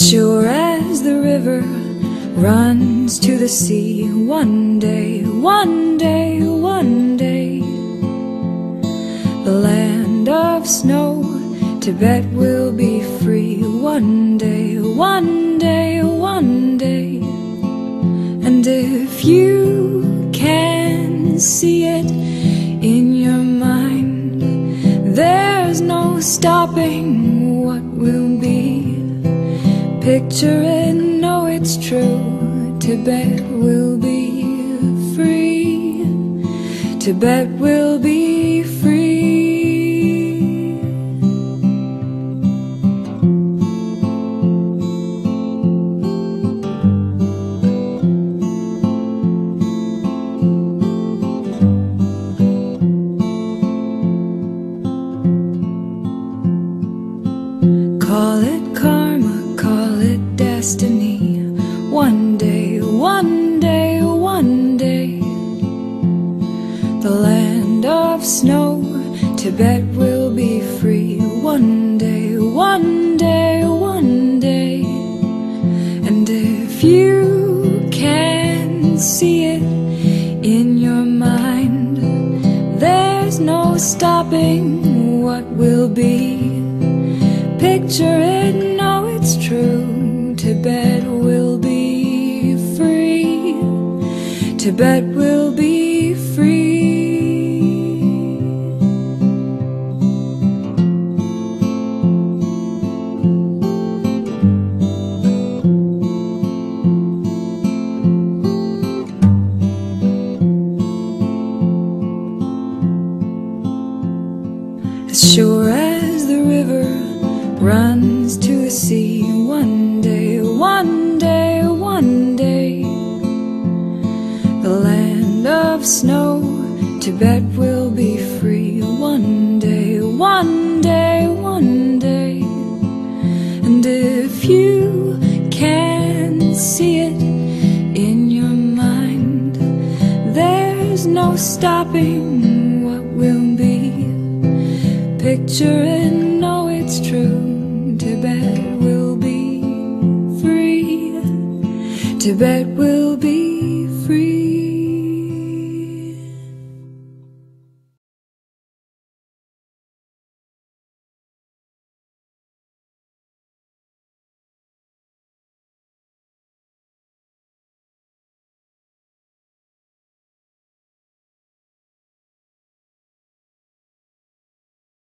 sure as the river runs to the sea, one day, one day, one day, the land of snow, Tibet will be free. One day, one day, one day. And if you can see it in your mind, there's no stopping what will be. Picture it, know it's true. Tibet will be free. Tibet will be free. Call it karma, call it destiny. One day, one day, one day, the land of snow, Tibet will be free. One day, one day, one day. And if you can see it in your mind, there's no stopping what will be. Picture it, know it's true. Tibet will be free. Tibet will be free. As sure as the river runs to the sea, one day, one day, one day, the land of snow, Tibet will be free. One day, one day, one day. And if you can see it in your mind, there's no stopping what will be. Picture it, know it's true. Tibet will be free. Tibet will